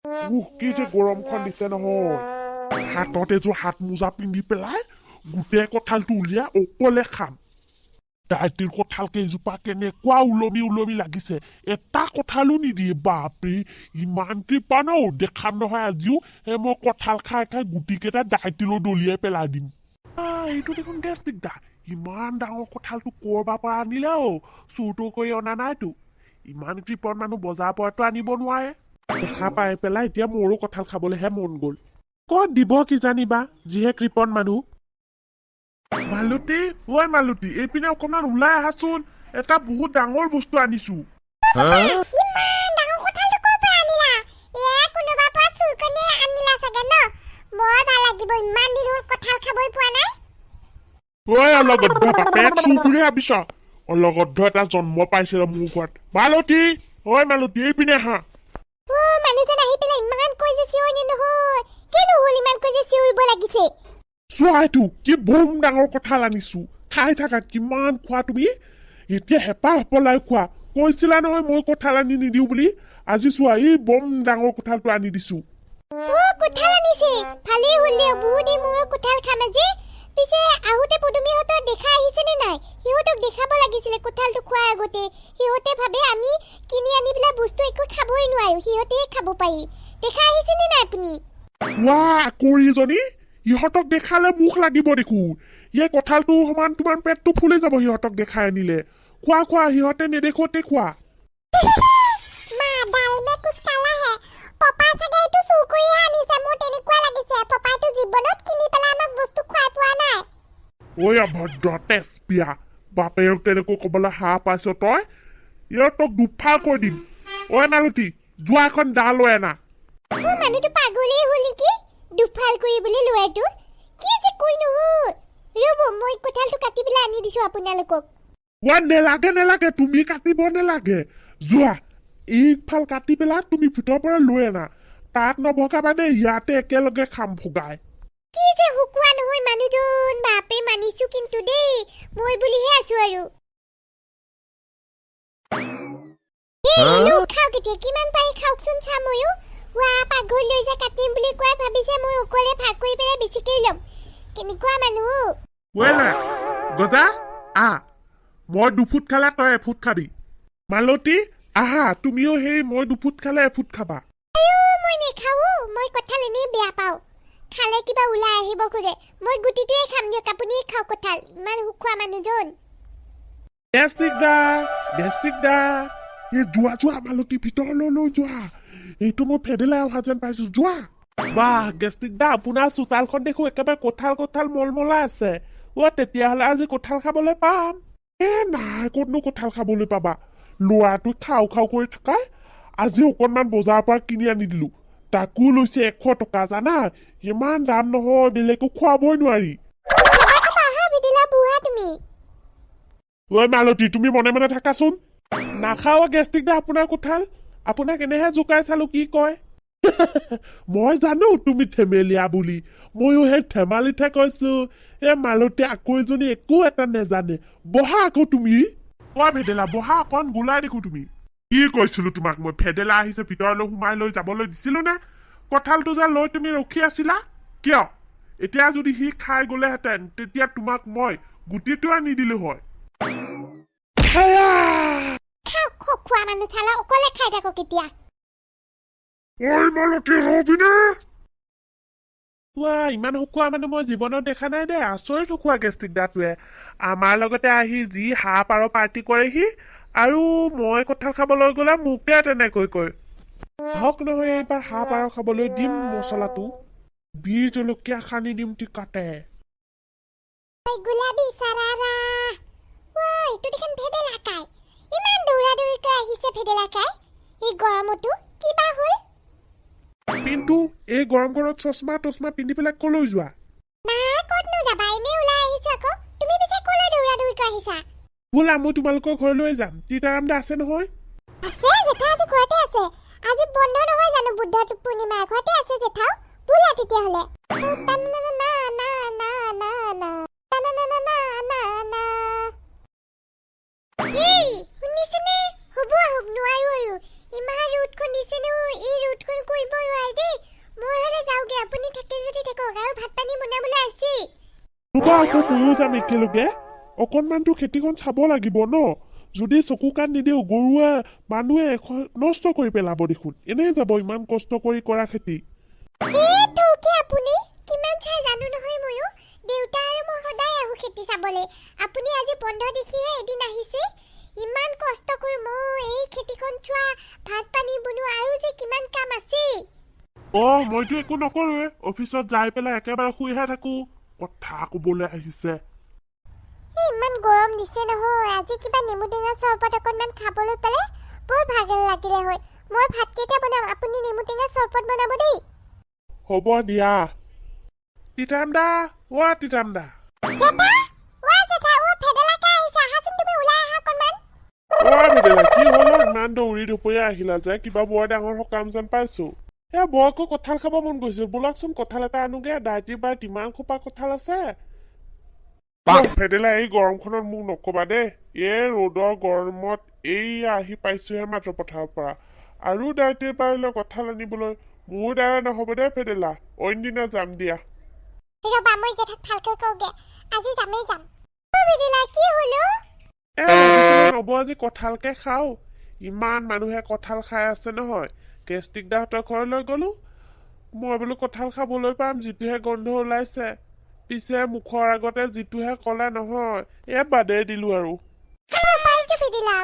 কি যে গৰমখন দিছে নহয় হাতত এযোৰ হাত মোজা পিন্ধি পেলাই গোটেই কঁঠালটো উলিয়াই অকলে খাম দাইটিৰ কঁঠাল কেইজোপা কেনেকুৱা ওলমি ওলমি লাগিছে এটা কঁঠালো নিদিয়ে বাপৰে ইমান কৃপা ন দেখাম নহয় আজিও মই কঁঠাল খাই খাই গুটিকেইটা দাইটিলৈ দলিয়াই পেলাই দিম এইটো দেখোন গেছ দিগদাৰ ইমান ডাঙৰ কঁঠালটো কৰবাৰ পৰা আনিলে চুৰটো কৰি অনা নাইতো ইমান কৃপণ মানুহ বজাৰৰ পৰাতো আনিব নোৱাৰে দেখা পাই পেলাই এতিয়া মোৰো কঁঠাল খাবলৈহে মন গ'ল ক'ত দিব কি জানিবা যিহে কৃপণ মানুহ মালতী ঐ মালতী এইপিনে অকণমান ওলাই আহাচোন এটা বহুত ডাঙৰ বস্তু আনিছো অলগদ্ধ বাপেক চুৰ বুলি ভাবিছ অলগদ্ধ এটা জন্ম পাইছে মোৰ ঘৰত মালতী ঐ মালতী এইপিনে আহা চোৱাইটো কি বম ডাঙৰ কঁঠাল আনিছো খাই থাকা কিমান খোৱা তুমি এতিয়া হেঁপাহ পলাই খোৱা কৈছিলা নহয় মই কঁঠাল আনি নিদিও বুলি আজি চোৱা এই বম ডাঙৰ কঁঠালটো আনি দিছো ইহঁতক দেখালে মুখ লাগিব দেখোন এই কঁঠালটো সমান তোমাৰ পেটটো ফুলি যাব সিহঁতক দেখাই আনিলে খোৱা খোৱা সিহঁতে নেদেখোতে খোৱা ঐ অভদ্ৰ তেজপিয়া বাপেৰক তেনেকৈ কবলৈ হাঁহ পাইছ তই ইহঁতক দুফাল কৈ দিম ঐ মালতী যোৱা এখন দা লৈ আনা দুফাল কৰিবলৈ লোৱাটো কি যে কৈ নহয় ৰব মই কঁঠালটো কাটি পেলাই আনি দিছো আপোনালোকক নেলাগে নেলাগে তুমি কাটিব নেলাগে যোৱা এইফাল কাটি পেলাই তুমি ভিতৰৰ পৰা লৈ আনা তাত নভগাবানে ইয়াতে একেলগে খাম ভগাই কি যে হুকুৱা নহয় মানুহজন বাপে মানিছো কিন্তু দেই মই বুলিহে আছো আৰু খাও কেতিয়া কিমান পাৰি খাওকচোন চাময়ো পাকঘৰ লৈ যা কাটিম বুলি কোৱা ভাবিছে মই অকলে ভাগ কৰি পেলাই বেছিকৈ ল'ম কেনেকুৱা মানুহ গজা মই দুফুট খালে তই এফুট খাবি মালতী আহা তুমিও সেই মই দুফুট খালে এফুট খাবা মই নেখাও মই কঁঠাল এনেই বেয়া পাওঁ খালে কিবা ওলাই আহিব খোজে মই গুটিটোৱে খাম দিয়ক আপুনি খাওক কঁঠাল ইমান হুকুৱা মানুহজন যোৱা যোৱা মালতী ভিতৰলৈ লৈ যোৱা এইটো মই ফেদেলাই অহা যেন পাইছো যোৱা বাহ গেষ্টিক দা আপোনাৰ চোতালখন দেখো একেবাৰে কঁঠাল মলমলা আছে তেতিয়াহ'লে আজি কঁঠাল খাবলৈ পাম নাই ক'তনো কঁঠাল খাবলৈ পাবা ল'ৰাটো খাও কৰি থকাই আজি অকণমান বজাৰৰ পৰা কিনি আনি দিলো তাকো লৈছে 100 টকা জানা ইমান দাম নহয় বেলেগো খুৱাবই নোৱাৰি ঐ মালতী তুমি মনে মনে থাকাচোন নাখাও গেষ্টিক দা আপোনাৰ কঁঠাল আপোনাক এনেহে জোকাই চালো কি কয় মই জানো তুমি ধেমেলীয়া বুলি ময়ো সেই ধেমালিতহে কৈছো মালতী আকৌ এজনী একো এটা নেজানে বহা আকৌ তুমি ভেদেলা বহা অকণ গোলাই দেখো তুমি কি কৈছিলো তোমাক মই ভেদেলা আহিছে ভিতৰলৈ সোমাই লৈ যাবলৈ দিছিলো নে কঁঠালটো যে লৈ তুমি ৰখি আছিলা কিয় এতিয়া যদি সি খাই গলেহেঁতেন তেতিয়া তোমাক মই গুটিটো আনি দিলো হয় ইমান শুকুৱা মানুহ মই জীৱনত দেখা নাই দে আচৰিত শুকুৱা গেষ্টিক দাটোৱে আমাৰ লগতে আহি যি হাঁহ পাৰ পাৰ্টি কৰেহি আৰু মই কঁঠাল খাবলৈ গ'লে মোকে তেনেকৈ কয় হওক নহয় এইবাৰ হাঁহ পাৰ খাবলৈ দিম মছলাটো বীৰ জলকীয়া সানি দিম টিকাতে কিন্তু এই গৰম ঘৰত চশমা টচমা পিন্ধি পেলাই কলৈ যোৱা বোলা মই তোমালোকৰ ঘৰলৈ যাম তিতাৰাম দা আছে নহয় ইমান ৰুটখন দিছে ন এই ৰুটখন কৰিব নোৱাৰি দেই মই হলে যাওগে আপুনি থাকে যদি থাকক আৰু ভাত পানী বনাবলৈ আছে ৰবা আকৌ ময়ো যাম একেলগে অকণমানতো খেতিখন চাব লাগিব ন যদি চকু কাণ নিদিওঁ গৰুৱে মানুহে নষ্ট কৰি পেলাব দেখোন এনেই যাব ইমান কষ্ট কৰি কৰা খেতি এই তোকে আপুনি কিমান চাই জানো নহয় ময়ো দেউতা আৰু মই সদায় আহো খেতি চাবলৈ আপুনি আজি বন্ধ দেখিহে এদিন আহিছে ইমান কষ্ট কৰি মই এই খেতিখন চোৱা ভাত পানী বনোৱা আৰু যে কিমান কাম আছে মইতো একো নকৰোৱে অফিচত যাই পেলাই একেবাৰে শুইহে থাকো কথা ক'বলৈ আহিছে ইমান গৰম দিছে নহয় আজি কিবা নেমু টেঙা চৰবত অকণমান খাবলৈ পালে বৰ ভাল লাগিলে হয় মই ভাত কেইটা বনাম আপুনি নেমু টেঙা চৰবত বনাব দেই হ'ব দিয়া তিতাম দা তিতাম দা ভেদেলা কি হ'ল ইমান দৌৰি দুপৰীয়া আহিলা যে কিবা বৰ ডাঙৰ সকাম যেন পাইছো বৰ আকৌ কঁঠাল খাব মন গৈছে বোলকচোন কঁঠাল এটা আনোগে ডাইটিৰ বাৰত ইমান খোপা কঁঠাল আছে ভেদেলা এই গৰমখনত মোক নকবা দেই এই ৰ'দৰ গৰমত এই আহি পাইছোহে মাত্ৰ পথাৰৰ পৰা আৰু ডাইটিৰ বাৰলৈ কঁঠাল আনিবলৈ মোৰ দ্বাৰা নহ'ব দেই ভেদেলা অইন দিনা যাম দিয়া ৰবা মই জেঠাক ভালকৈ কওঁগে আজি যামেই যাম ভেদেলা কি হলো নব আজি কঁঠালকে খাও ইমান মানুহে কঁঠাল খাই আছে নহয় গেষ্টিক দাহঁতৰ ঘৰলৈ গলো মই বোলো কঁঠাল খাবলৈ পাম যিটোহে গন্ধ ওলাইছে পিছে মুখৰ আগতে যিটোহে কলা নহয় বাদে দিলো আৰু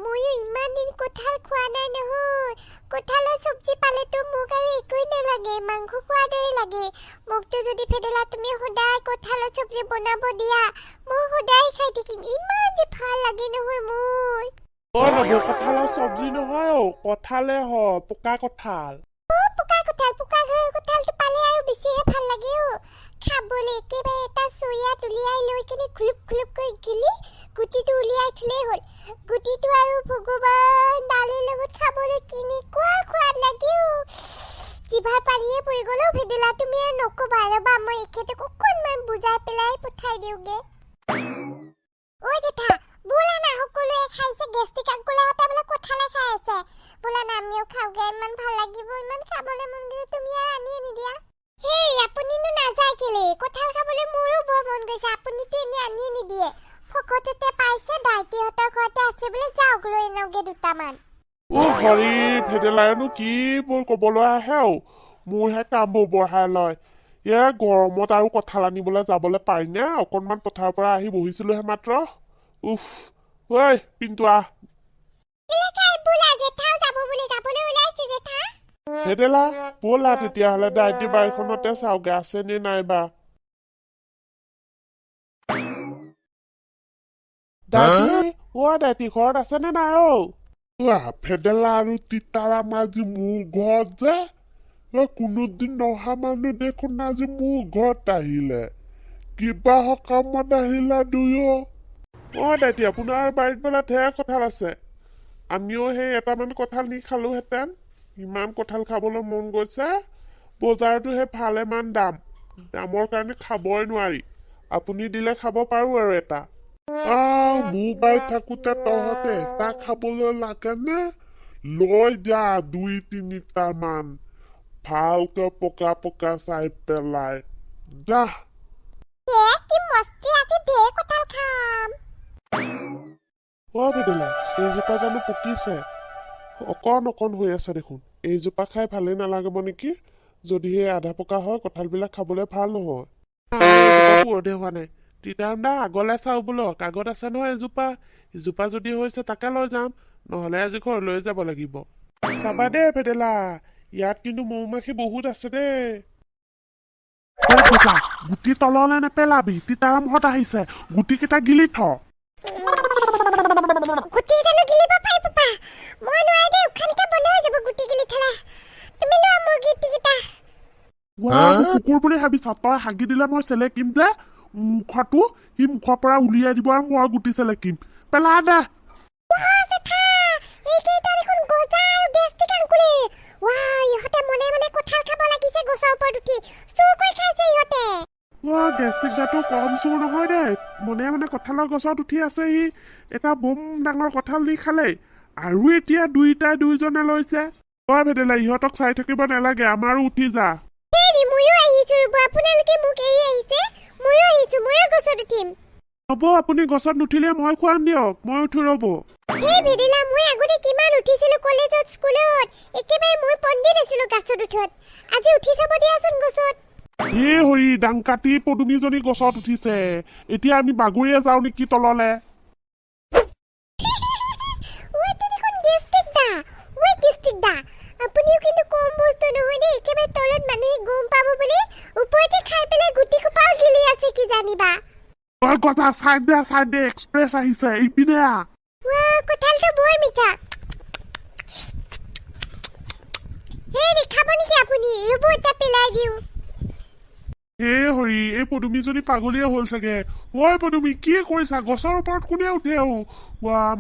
ময়ো ইমান দিন কঁঠাল খোৱা নাই নহয় কঁঠালৰ চব্জি পালেতো মোক আৰু একোই নালাগে মাংস খোৱাৰ দৰে লাগে মোকতো যদি ভেদেলা তুমি সদায় কঁঠালৰ চব্জি বনাব দিয়া মই সদায় খাই থাকিম ইমান যে ভাল লাগে নহয় মোৰ নব কঁঠালৰ চব্জি নহয় কঁঠালে হয় পকা কঁঠাল পকা কঁঠালটো পালে আৰু বেছিহে ভাল লাগে খাবলৈ একেবাৰে এটা চৰিয়াত উলিয়াই লৈ কিনে খুলুপ খুলুপকৈ গিলি গুটিটো উলিয়াই থলেই হ'ল গুটিটো আৰু ভগৱান দালিৰ লগত খাবলৈ কেনেকুৱা সোৱাদ লাগে জিভাৰ পানীয়ে পৰি গ'ল ভেদেলা তুমি আৰু নকবা ৰবা মই এখেতক অকণমান বুজাই পেলাই পঠাই দিওঁগে জেঠা বোলা না সকলোৱে খাইছে গেষ্টিক আগোলাহঁতে বোলে কঁঠালে খাই আছে বোলা না আমিও খাওঁগে ইমান ভাল লাগিব ইমান খাবলৈ মন গৈছে তুমি আৰু আনি নিদিয়া হেই আপুনিনো নাযায় কেলে কঁঠাল খাবলৈ মোৰো বৰ মন গৈছে আপুনিতো এনে আনি নিদিয়ে ফকততে পাইছে দাইটিহঁতৰ ঘৰতে আছে বোলে যাওক লৈ আনগে দুটামান হৰি ভেদেলাইনো কি বোৰ কবলৈ আহে মোৰহে কামবোৰ বঢ়াই লয় গৰমত আৰু কঁঠাল আনিবলৈ যাবলৈ পাৰিনে অকণমান পথাৰৰ পৰা আহি বহিছিলোহে মাত্ৰ পিন্তু আহ ভেদেলা ব'লা তেতিয়াহ'লে ডাইটি বাৰীখনতে চাওগে আছে নে নাইবা ডাইটি ঘৰত আছে নে নাই ভেদেলা আৰু তিতাৰাম আজি মোৰ ঘৰত যে কোনোদিন নহা মানুহ দেখোন আজি মোৰ ঘৰত আহিলে কিবা সকামত আহিলা দুয়ো ডাইটি আপোনাৰ বাৰীত বোলে ঢেৰ কঁঠাল আছে আমিও সেই এটামান কঁঠাল নি খালোহেঁতেন ইমান কঁঠাল খাবলৈ মন গৈছে বজাৰতো সেই ভালেমান দামৰ কাৰণে খাবই নোৱাৰি আপুনি দিলে খাব পাৰো আৰু এটা মোৰ বাৰীত থাকোতে তহঁতে এটা খাবলৈ লাগে নে লৈ যা 2-3টা মান ভালকৈ পকা পকা চাই পেলাই যা ভেদেলা এইজোপা জানো পকিছে অকণ হৈ আছে দেখোন এইজোপা খাই ভালেই নালাগিব নেকি যদিহে আধা পকা হয় কঁঠালবিলাক খাবলৈ ভাল নহয় পুৰঠে হোৱা নাই তিতাৰাম দা আগলৈ চাওঁ বোলো কাগজ আছে নহয় এজোপা যদি হৈছে তাকে লৈ যাম নহ'লে আজি ঘৰলৈ যাব লাগিব চাবা দেই ভেদেলা ইয়াত কিন্তু মৌ মাখি বহুত আছে দেই গুটি তললৈ নেপেলাবি তিতাৰামহঁত আহিছে গুটি কেইটা গিলি থ কুকুৰ বুলি ভাবিছ তই হাগি দিলে মই চেলেকিম যে মুখটো সি মুখৰ পৰা উলিয়াই দিব আৰু মই গুটি চেলেকিম পেলা দে গেষ্টিক দাঁতো কম চোৰ নহয় দেই মনে কঁঠালৰ গছত উঠি আছে সি এটা বম ডাঙৰ কঁঠাল নি খালে আৰু এতিয়া দুইজনে লৈছে ভেদেলা ইহঁতক চাই থাকিব নালাগে আমাৰো উঠি যা হেৰি ময়ো আহিছো ৰ'ব আপোনালোকে মোক এৰি আহিছে ময়ো আহিছো ময়ো গছত উঠিম হ'ব আপুনি গছত নুঠিলে মই খুৱাম দিয়ক মই উঠো ৰ'ব হেই ভেদেলা মই আগতে কিমান উঠিছিলো কলেজত স্কুলত একেবাৰে মই পণ্ডিত আছিলো গছত উঠত আজি উঠি চাব দিয়াচোন গছত হে হৰি ডাংকাটি পদুমীজনী গছত উঠিছে এতিয়া আমি বাগৰিয়ে যাওঁ নেকি তললে আপুনিও কিন্তু কম বস্তু নহয় দেই একেবাৰে তলত মানুহে গম পাব বুলি ওপৰতে খাই পেলাই গুটি খোপাও গিলি আছে কি জানিবা তই কথা চাইড দে এক্সপ্ৰেছ আহিছে এইপিনে কঁঠালটো বৰ মিঠা হেৰি খাব নেকি আপুনি ৰ'ব এটা পেলাই দিওঁ হে হৰি এই পদুমীজনী পাগলীয়ে হ'ল চাগে ঐ পদুমী কি কৰিছা গছৰ ওপৰত কোনে উঠে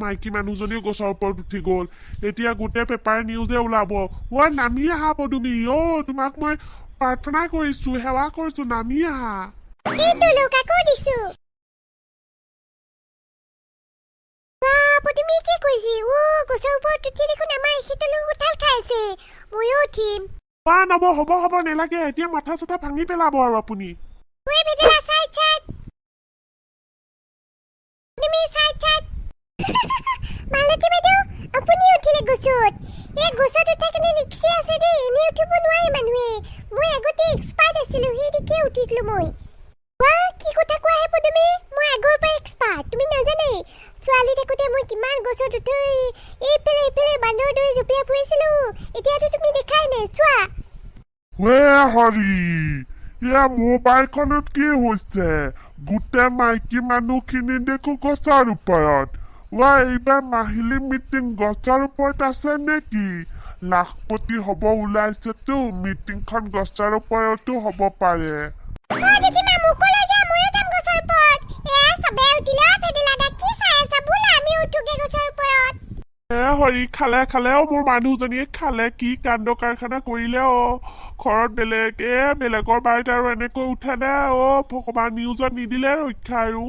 মাইকী মানুহজনীও গছৰ ওপৰত উঠি গ'ল এতিয়া গোটেই পেপাৰ নিউজে ওলাব নামি আহা পদুমী তোমাক মই প্ৰাৰ্থনা কৰিছো সেৱা কৰিছো নামি আহা এইটো লোক আকৌ দিছো পদুমী কি কৈছি গছৰ ওপৰত উঠি দেখোন আমাৰ এখেতলৈ কঁঠাল খাই আছে ময়ো উঠিম হ'ব নেলাগে এতিয়া মাথা চাথা ভাঙি পেলাব আৰু আপুনি মালতী বাইদেউ আপুনি উঠিলে গছত এই গছত উঠা কেনে ৰিক্সি আছে দেই এনে উঠিব নোৱাৰে মানুহে মই আগতে এক্সপাৰ্ট আছিলো সেইদিকে উঠিছিলো মই কি কথা কোৱা হে পদুমী মই আগৰ পৰা এক্সপাৰ্ট তুমি নাজানে ছোৱালী থাকোতে মই কিমান গছত উঠি এইফালে বান্দৰ দৰে জঁপিয়াই ফুৰিছিলো এতিয়াতো তুমি দেখাই নাই চোৱা হৰি মোৰ বাইকখনত কি হৈছে গোটেই মাইকী মানুহখিনি দেখো গছৰ ওপৰত এইবাৰ মাহিলী মিটিং গছৰ ওপৰত আছে নেকি লাখপতি হ'ব ওলাইছেতো মিটিংখন গছৰ ওপৰতো হ'ব পাৰে হৰি খালেও মোৰ মানুহজনীয়ে খালে কি কাণ্ড কাৰখানা কৰিলে ঘৰত বেলেগৰ বাৰীত আৰু এনেকৈ উঠে নে ভগৱান নিউজত নিদিলে ৰক্ষা আৰু